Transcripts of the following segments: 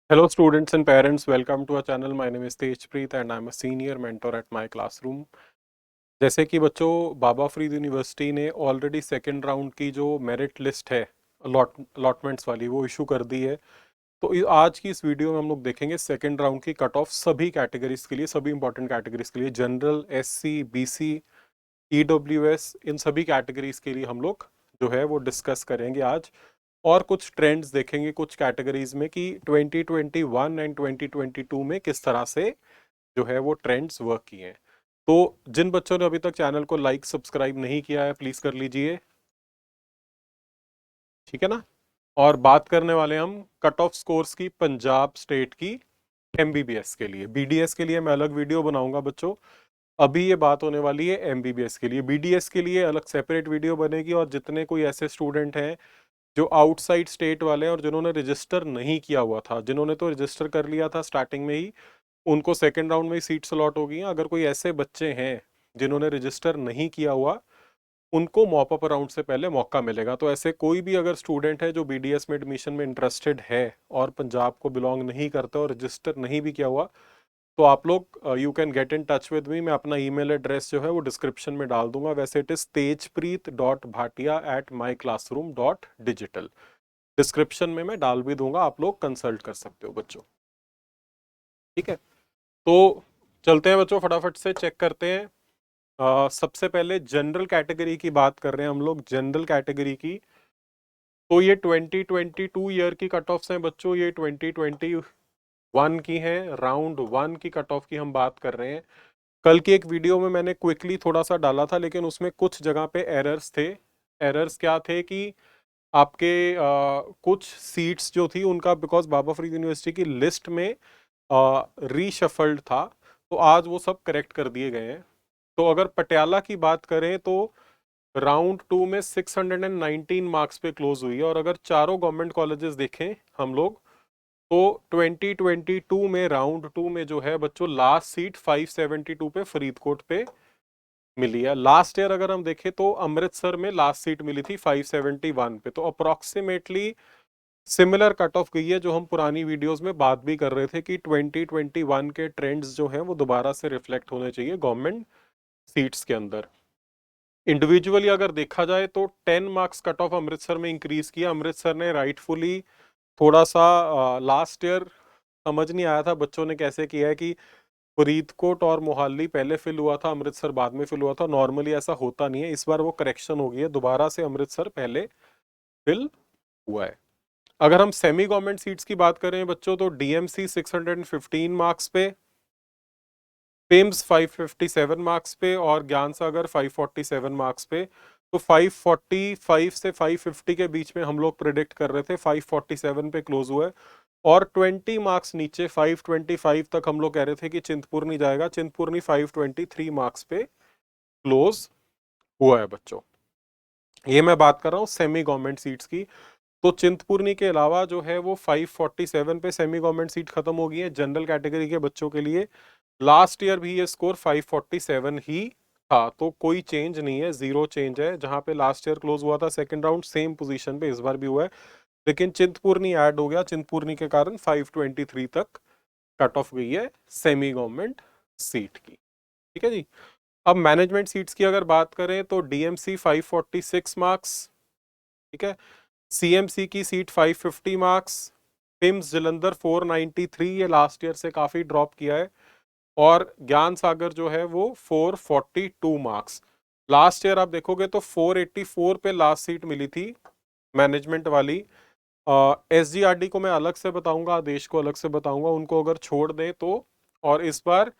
Hello students and parents, welcome to our channel. My name is Tejpreet and I'm a senior mentor at my classroom. जैसे कि बच्चों बाबा Farid university ने already second round की जो merit list है allotments वाली वो इशू कर दी है। तो आज की इस वीडियो में हम लोग देखेंगे सेकेंड राउंड की कट ऑफ सभी कैटेगरीज के लिए, सभी इंपॉर्टेंट कैटेगरीज के लिए, जनरल, एससी, बीसी, ईडब्ल्यूएस, इन सभी कैटेगरीज के लिए हम लोग जो है वो डिस्कस करेंगे आज। और कुछ ट्रेंड्स देखेंगे कुछ कैटेगरीज में कि 2021 एंड 2022 में किस तरह से जो है वो ट्रेंड्स वर्क किए हैं। तो जिन बच्चों ने अभी तक चैनल को लाइक सब्सक्राइब नहीं किया है प्लीज कर लीजिए, ठीक है ना। और बात करने वाले हम कट ऑफ स्कोर्स की पंजाब स्टेट की एमबीबीएस के लिए। बीडीएस के लिए मैं अलग वीडियो बनाऊंगा बच्चों, अभी ये बात होने वाली है एमबीबीएस के लिए। बीडीएस के लिए अलग सेपरेट वीडियो बनेगी। और जितने कोई ऐसे स्टूडेंट हैं जो आउटसाइड स्टेट वाले हैं और जिन्होंने रजिस्टर नहीं किया हुआ था, जिन्होंने तो रजिस्टर कर लिया था स्टार्टिंग में ही, उनको सेकेंड राउंड में ही सीट्स अलॉट हो गई हैं। अगर कोई ऐसे बच्चे हैं जिन्होंने रजिस्टर नहीं किया हुआ, उनको मॉप अप राउंड से पहले मौका मिलेगा। तो ऐसे कोई भी अगर स्टूडेंट है जो बीडीएस में एडमिशन में इंटरेस्टेड है और पंजाब को बिलोंग नहीं करता और रजिस्टर नहीं भी किया हुआ, तो आप लोग you can get in touch with me. मैं अपना ईमेल एड्रेस जो है वो डिस्क्रिप्शन में डाल दूंगा। वैसे इट इज tejpreet.bhatia@myclassroom.digital। डिस्क्रिप्शन में मैं डाल भी दूंगा, आप लोग कंसल्ट कर सकते हो बच्चों, ठीक है। तो चलते हैं बच्चों, फटाफट से चेक करते हैं। सबसे पहले जनरल कैटेगरी की बात कर रहे हैं हम लोग, जनरल कैटेगरी की। तो ये 2022 ईयर की कट ऑफ्स हैं बच्चों, ये 2021 की हैं। राउंड वन की कट ऑफ की हम बात कर रहे हैं। कल की एक वीडियो में मैंने क्विकली थोड़ा सा डाला था, लेकिन उसमें कुछ जगह पे एरर्स थे। एरर्स क्या थे कि आपके कुछ सीट्स जो थी उनका, बिकॉज बाबा फरीद यूनिवर्सिटी की लिस्ट में रीशफल्ड था, तो आज वो सब करेक्ट कर दिए गए हैं। तो अगर पटियाला की बात करें तो राउंड टू में 619 मार्क्स पे क्लोज हुई है। और अगर चारों गवर्नमेंट कॉलेजेस देखें हम लोग, तो 2022 में राउंड टू में जो है बच्चों लास्ट सीट 572 पे फरीदकोट पे मिली है। लास्ट ईयर अगर हम देखें तो अमृतसर में लास्ट सीट मिली थी 571 पे। तो अप्रोक्सीमेटली सिमिलर कट ऑफ गई है, जो हम पुरानी वीडियोस में बात भी कर रहे थे कि 2021 के ट्रेंड्स जो हैं वो दोबारा से रिफ्लेक्ट होने चाहिए गवर्नमेंट सीट्स के अंदर। इंडिविजुअली अगर देखा जाए तो 10 मार्क्स कट ऑफ अमृतसर में इंक्रीज किया। अमृतसर ने राइटफुली थोड़ा सा लास्ट ईयर समझ नहीं आया था बच्चों ने कैसे किया है कि फरीदकोट और मोहाली पहले फिल हुआ था, अमृतसर बाद में फिल हुआ था। नॉर्मली ऐसा होता नहीं है, इस बार वो करेक्शन हो गई है, दोबारा से अमृतसर पहले फिल हुआ है। अगर हम सेमी गवर्नमेंट सीट्स की बात करें बच्चों, तो डीएमसी 615 मार्क्स पे, पिम्स 557 मार्क्स पे और ज्ञान सागर 547 मार्क्स पे। तो 545 से 550 के बीच में हम लोग प्रिडिक्ट कर रहे थे, 547 पे क्लोज हुआ है। और 20 मार्क्स नीचे 525 तक हम लोग कह रहे थे कि चिंतपूर्णी जाएगा। चिंतपूर्णी 523 मार्क्स पे क्लोज हुआ है बच्चों। ये मैं बात कर रहा हूँ सेमी गवर्नमेंट सीट्स की। तो चिंतपूर्णी के अलावा जो है वो 547 पे सेमी गवर्नमेंट सीट खत्म हो गई है जनरल कैटेगरी के बच्चों के लिए। लास्ट ईयर भी ये स्कोर 547 ही था, तो कोई चेंज नहीं है, जीरो चेंज है। जहां पे लास्ट ईयर क्लोज हुआ था सेकंड राउंड, सेम पोजीशन पे इस बार भी हुआ है। लेकिन चिंतपूर्णी ऐड हो गया, चिंतपूर्णी के कारण 523 तक कट ऑफ गई है सेमी गवर्नमेंट सीट की, ठीक है जी। अब मैनेजमेंट सीट्स की अगर बात करें तो डीएमसी 546 मार्क्स, ठीक है। सीएमसी की सीट 550 मार्क्स। पिम्स जलंधर 493, ये लास्ट ईयर से काफी ड्रॉप किया है। और ज्ञान सागर जो है वो 442 मार्क्स। लास्ट ईयर आप देखोगे तो 484 पे लास्ट सीट मिली थी मैनेजमेंट वाली। एसजीआरडी को मैं अलग से बताऊंगा, आदेश को अलग से बताऊंगा, उनको अगर छोड़ दें तो। और इस बार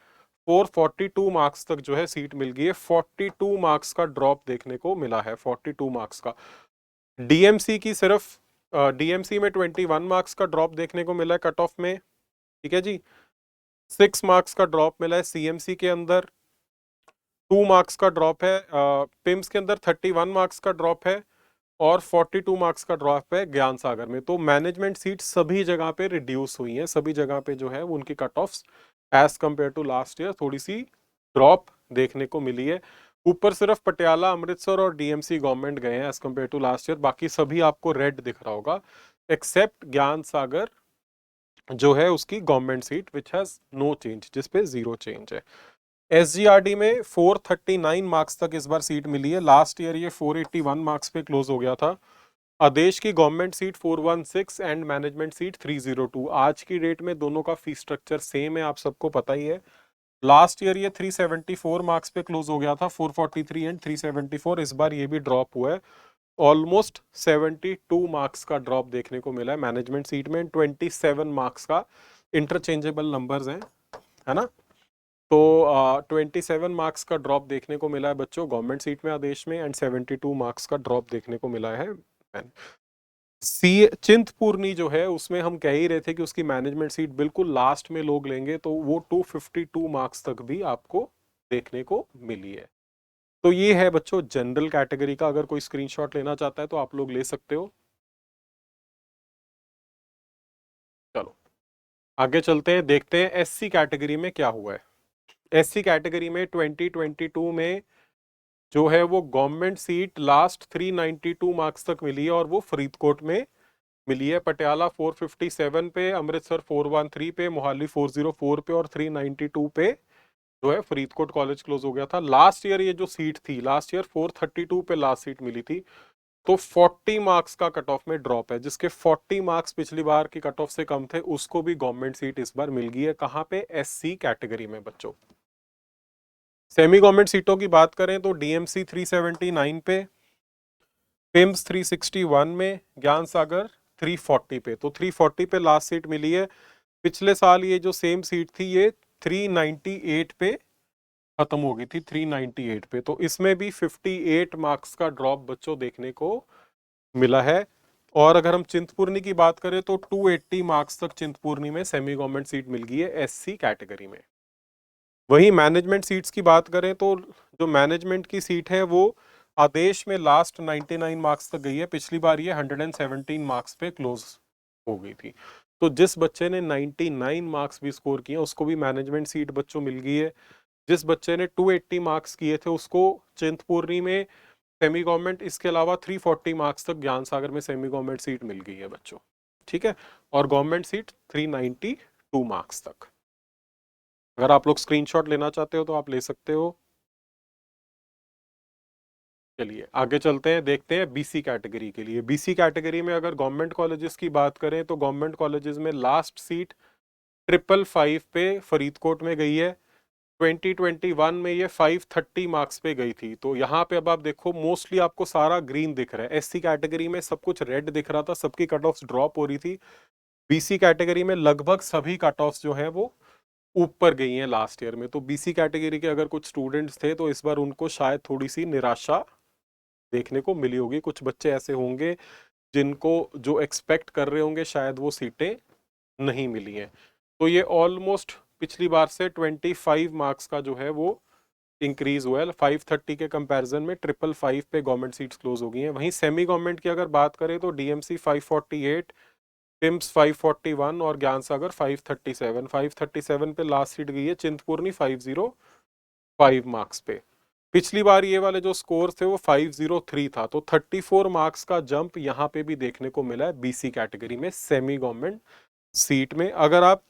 442 मार्क्स तक जो है सीट मिल गई है। 42 मार्क्स का ड्रॉप देखने को मिला है, 42 मार्क्स का। डीएमसी की सिर्फ डीएमसी में 21 मार्क्स का ड्रॉप देखने को मिला है कट ऑफ में, ठीक है जी। 6 मार्क्स का ड्रॉप मिला है सीएमसी के अंदर, 2 मार्क्स का ड्रॉप है पिम्स के अंदर, 31 मार्क्स का ड्रॉप है और 42 मार्क्स का ड्रॉप है ज्ञान सागर में। तो मैनेजमेंट सीट सभी जगह पे रिड्यूस हुई हैं, सभी जगह पे जो है उनकी cut offs as compared to last year थोड़ी सी ड्रॉप देखने को मिली है। ऊपर सिर्फ पटियाला, अमृतसर और डीएमसी गवर्नमेंट गए हैं as compared to last year, बाकी सभी आपको रेड दिख रहा होगा एक्सेप्ट ज्ञान सागर जो है उसकी government seat which has no change, जिसपे 0 चेंज है। एसजीआरडी में 439 मार्क्स तक इस बार सीट मिली है, लास्ट ईयर ये 481 मार्क्स पे क्लोज हो गया था। आदेश की government seat 416 and management seat 302। आज की डेट में दोनों का फी स्ट्रक्चर सेम है, आप सबको पता ही है। लास्ट ईयर ये 374 मार्क्स पे क्लोज हो गया था, 443 एंड 374। इस बार ये भी ड्रॉप हुआ है, ऑलमोस्ट 72 मार्क्स का ड्रॉप देखने को मिला है मैनेजमेंट सीट में। 27 मार्क्स का इंटरचेंजेबल नंबर्स हैं, है ना। तो 27 मार्क्स का ड्रॉप देखने को मिला है बच्चों गवर्नमेंट सीट में आदेश में, एंड 72 मार्क्स का ड्रॉप देखने को मिला है। सी चिंतपूर्णी जो है उसमें हम कह ही रहे थे कि उसकी मैनेजमेंट सीट बिल्कुल लास्ट में लोग लेंगे, तो वो 252 मार्क्स तक भी आपको देखने को मिली है। तो ये है बच्चों जनरल कैटेगरी का, अगर कोई स्क्रीनशॉट लेना चाहता है तो आप लोग ले सकते हो। चलो आगे चलते हैं, देखते हैं एससी कैटेगरी में क्या हुआ है। एससी कैटेगरी में 2022 में जो है वो गवर्नमेंट सीट लास्ट 392 मार्क्स तक मिली है, और वो फरीदकोट में मिली है। पटियाला 457 पे, अमृतसर 413 पे, मोहाली 404 पे और 392 पे जो है फरीदकोट कॉलेज क्लोज हो गया था। लास्ट ईयर ये जो सीट थी, लास्ट ईयर 432 पे लास्ट सीट मिली थी, तो 40 मार्क्स का कट ऑफ में ड्रॉप है। जिसके 40 मार्क्स पिछली बार की कट ऑफ से कम थे उसको भी गवर्नमेंट सीट इस बार मिल गई है। कहाँ पे? एससी कैटेगरी में बच्चों। सेमी गवर्नमेंट सीटों की बात करें तो डीएमसी 379 पे, पिम्स 361 में, ज्ञान सागर 340 पे। तो 340 पे लास्ट सीट मिली है। पिछले साल ये जो सेम सीट थी ये 398 पे खत्म हो गई थी, 398 पे। तो इसमें भी 58 मार्क्स का ड्रॉप बच्चों देखने को मिला है। और अगर हम चिंतपूर्णी की बात करें तो 280 मार्क्स तक चिंतपूर्णी में सेमी गवर्नमेंट सीट मिल गई है एससी कैटेगरी में। वही मैनेजमेंट सीट्स की बात करें तो जो मैनेजमेंट की सीट है वो आदेश में लास्ट 99 मार्क्स तक गई है, पिछली बार ये 117 मार्क्स पे क्लोज हो गई थी। तो जिस बच्चे ने 99 मार्क्स भी स्कोर किए उसको भी मैनेजमेंट सीट बच्चों मिल गई है। जिस बच्चे ने 280 मार्क्स किए थे उसको चिंतपूर्णी में सेमी गवर्नमेंट, इसके अलावा 340 मार्क्स तक ज्ञान सागर में सेमी गवर्नमेंट सीट मिल गई है बच्चों, ठीक है। और गवर्नमेंट सीट 392 मार्क्स तक। अगर आप लोग स्क्रीनशॉट लेना चाहते हो तो आप ले सकते हो। चलिए आगे चलते हैं, देखते हैं बीसी कैटेगरी के लिए। बीसी कैटेगरी में अगर गवर्नमेंट कॉलेजेस की बात करें तो गवर्नमेंट कॉलेजेस में लास्ट सीट 555 पे फरीदकोट में गई है। 2021 में ये 530 मार्क्स पे गई थी। तो यहाँ पे अब आप देखो मोस्टली आपको सारा ग्रीन दिख रहा है। एससी कैटेगरी में सब कुछ रेड दिख रहा था, सबकी कट ऑफ्स ड्रॉप हो रही थी। बीसी कैटेगरी में लगभग सभी कट ऑफ्स जो है वो ऊपर गई हैं लास्ट ईयर में। तो बीसी कैटेगरी के अगर कुछ स्टूडेंट्स थे तो इस बार उनको शायद थोड़ी सी निराशा देखने को मिली होगी। कुछ बच्चे ऐसे होंगे जिनको जो एक्सपेक्ट कर रहे होंगे शायद वो सीटें नहीं मिली हैं। तो ये ऑलमोस्ट पिछली बार से 25 मार्क्स का जो है वो इंक्रीज हुआ है। 530 के कंपैरिजन में 555 पे गवर्नमेंट सीट्स क्लोज हो गई हैं। वहीं सेमी गवर्नमेंट की अगर बात करें तो डीएमसी 548, पिम्स 541 और ज्ञान सागर 537। 537 पे लास्ट सीट गई है चिंतपूर्णी 505 मार्क्स पे। पिछली बार ये वाले जो स्कोर थे वो 503 था। तो 34 मार्क्स का जंप यहाँ पे भी देखने को मिला है बीसी कैटेगरी में सेमी गवर्नमेंट सीट में। अगर आप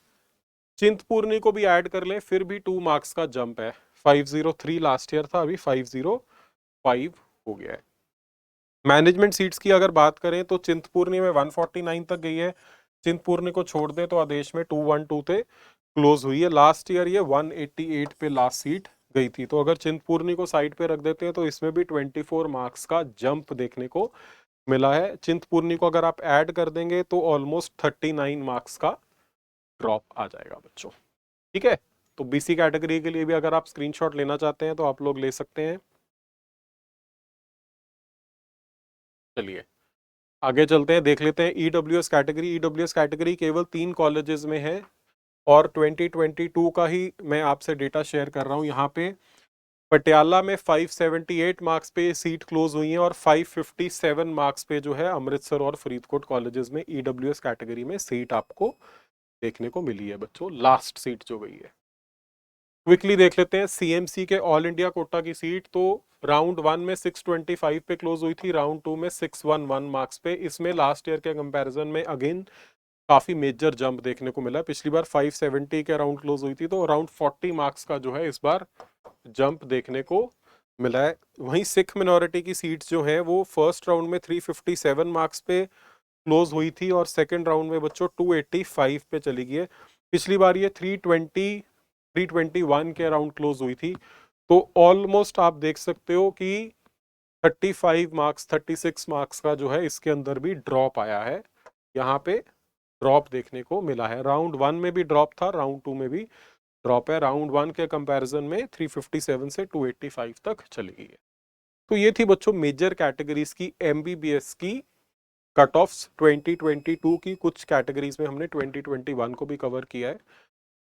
चिंतपूर्णी को भी ऐड कर लें फिर भी 2 मार्क्स का जंप है। 503 लास्ट ईयर था, अभी 505 हो गया है। मैनेजमेंट सीट्स की अगर बात करें तो चिंतपूर्णी में 149 तक गई है। चिंतपूर्णी को छोड़ दें तो आदेश में 212 पे क्लोज हुई है। लास्ट ईयर ये 188 पे लास्ट सीट गई थी। तो अगर चिंतपूर्णी को साइड पे रख देते हैं तो इसमें भी 24 मार्क्स का जंप देखने को मिला है। चिंतपूर्णी को अगर आप ऐड कर देंगे तो ऑलमोस्ट 39 मार्क्स का ड्रॉप आ जाएगा बच्चों, ठीक है। तो बीसी कैटेगरी के लिए भी अगर आप स्क्रीनशॉट लेना चाहते हैं तो आप लोग ले सकते हैं। चलिए आगे चलते हैं, देख लेते हैं ईडब्ल्यूएस कैटेगरी। ईडब्ल्यूएस कैटेगरी केवल 3 कॉलेजेस में है और 2022 का ही मैं आपसे डेटा शेयर कर रहा हूं। यहाँ पे पटियाला में 578 मार्क्स पे सीट क्लोज हुई है और 557 मार्क्स पे जो है अमृतसर और फरीदकोट कॉलेजेस में ईडब्ल्यूएस कैटेगरी में सीट आपको देखने को मिली है बच्चों, लास्ट सीट जो गई है। क्विकली देख लेते हैं सीएमसी के ऑल इंडिया कोटा की सीट। तो राउंड 1 में 625 पे क्लोज हुई थी, राउंड 2 में 611 मार्क्स पे। इसमें लास्ट ईयर के कंपैरिजन में अगेन काफ़ी मेजर जंप देखने को मिला। पिछली बार 570 के अराउंड क्लोज हुई थी, तो अराउंड 40 मार्क्स का जो है इस बार जंप देखने को मिला है। वहीं सिख मिनॉरिटी की सीट्स जो हैं वो फर्स्ट राउंड में 357 मार्क्स पे क्लोज हुई थी और सेकंड राउंड में बच्चों 285 पे चली गई है। पिछली बार ये 321 के अराउंड क्लोज हुई थी। तो ऑलमोस्ट आप देख सकते हो कि 35 मार्क्स 36 मार्क्स का जो है इसके अंदर भी ड्रॉप आया है। यहाँ पे ड्रॉप देखने को मिला है। राउंड 1 में भी ड्रॉप था, राउंड 2 में भी ड्रॉप है। राउंड 1 के कंपैरिजन में 357 से 285 तक चली गई है। तो ये थी बच्चों मेजर कैटेगरीज की एमबीबीएस की कट ऑफ्स 2022 की। कुछ कैटेगरीज में हमने 2021 को भी कवर किया है।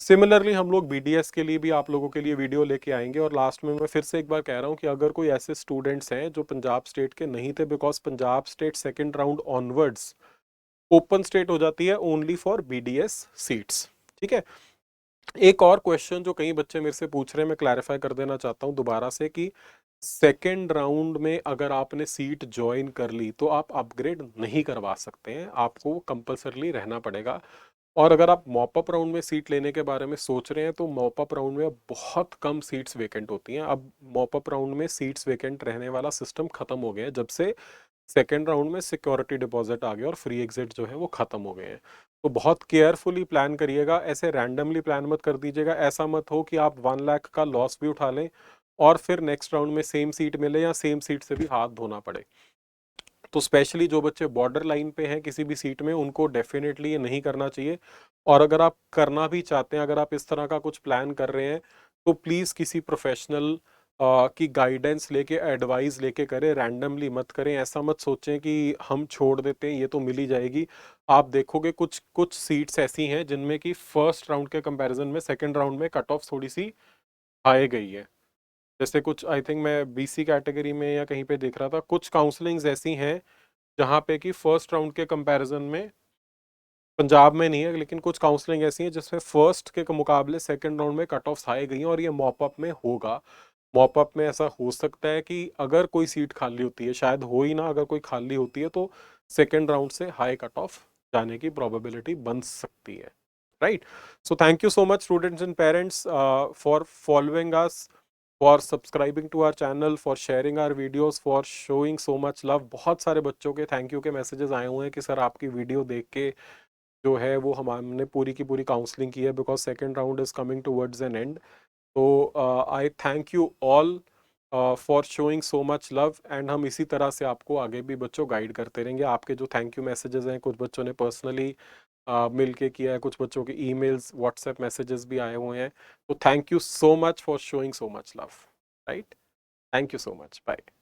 सिमिलरली हम लोग बीडीएस के लिए भी आप लोगों के लिए वीडियो लेके आएंगे। और लास्ट में मैं फिर से एक बार कह रहा हूँ कि अगर कोई ऐसे स्टूडेंट्स हैं जो पंजाब स्टेट के नहीं थे, because Punjab state second round onwards open state हो जाती है ओनली फॉर बीडीएस सीट्स। ठीक है। एक और क्वेश्चन जो कई बच्चे मेरे से पूछ रहे हैं, मैं क्लैरिफाई कर देना चाहता हूं दोबारा से कि सेकेंड राउंड में अगर आपने सीट ज्वाइन कर ली तो आप अपग्रेड नहीं करवा सकते हैं, आपको कंपल्सरली रहना पड़ेगा। और अगर आप मॉपअप राउंड में सीट लेने के बारे में सोच रहे हैं तो मॉपअप राउंड में अब बहुत कम सीट्स वेकेंट होती हैं। अब मॉपअप राउंड में सीट्स वेकेंट रहने वाला सिस्टम खत्म हो गया है जब से सेकेंड राउंड में सिक्योरिटी डिपॉजिट आ गया और फ्री एग्जिट जो है वो खत्म हो गए हैं। तो बहुत केयरफुली प्लान करिएगा, ऐसे रैंडमली प्लान मत कर दीजिएगा। ऐसा मत हो कि आप 1 लाख का लॉस भी उठा लें और फिर नेक्स्ट राउंड में सेम सीट मिले या सेम सीट से भी हाथ धोना पड़े। तो स्पेशली जो बच्चे बॉर्डर लाइन पे हैं किसी भी सीट में, उनको डेफिनेटली ये नहीं करना चाहिए। और अगर आप करना भी चाहते हैं, अगर आप इस तरह का कुछ प्लान कर रहे हैं, तो प्लीज़ किसी प्रोफेशनल की गाइडेंस लेके, एडवाइस लेके करें, रैंडमली मत करें। ऐसा मत सोचें कि हम छोड़ देते हैं ये तो मिल ही जाएगी। आप देखोगे कुछ कुछ सीट्स ऐसी हैं जिनमें कि फर्स्ट राउंड के कंपैरिजन में सेकंड राउंड में कट ऑफ थोड़ी सी हाई गई है। जैसे कुछ आई थिंक मैं बीसी कैटेगरी में या कहीं पे देख रहा था, कुछ काउंसलिंग्स ऐसी हैं जहाँ पे कि फर्स्ट राउंड के कंपैरिजन में, पंजाब में नहीं है लेकिन कुछ काउंसलिंग ऐसी है जिसमें फर्स्ट के मुकाबले सेकंड राउंड में कट ऑफ्स हाई गई हैं। और ये मॉपअप में होगा। मॉपअप में ऐसा हो सकता है कि अगर कोई सीट खाली होती है, शायद हो ही ना, अगर कोई खाली होती है तो सेकंड राउंड से हाई कट ऑफ जाने की प्रोबेबिलिटी बन सकती है। Right. So thank you so much students and parents for following us, for subscribing to our channel, for sharing our videos, for showing so much love. बहुत सारे बच्चों के थैंक यू के मैसेजेस आए हुए हैं कि सर आपकी वीडियो देख के जो है वो हमने पूरी की पूरी काउंसलिंग की है, because second round is coming towards an end. तो I thank you all for showing so much love. And हम इसी तरह से आपको आगे भी बच्चों गाइड करते रहेंगे। आपके जो थैंक यू मैसेजेस हैं, कुछ बच्चों ने पर्सनली मिल के किया है, कुछ बच्चों के ईमेल्स व्हाट्सएप मैसेजेस भी आए हुए हैं। तो thank you so much for showing so much love. Right. Thank you so much. Bye.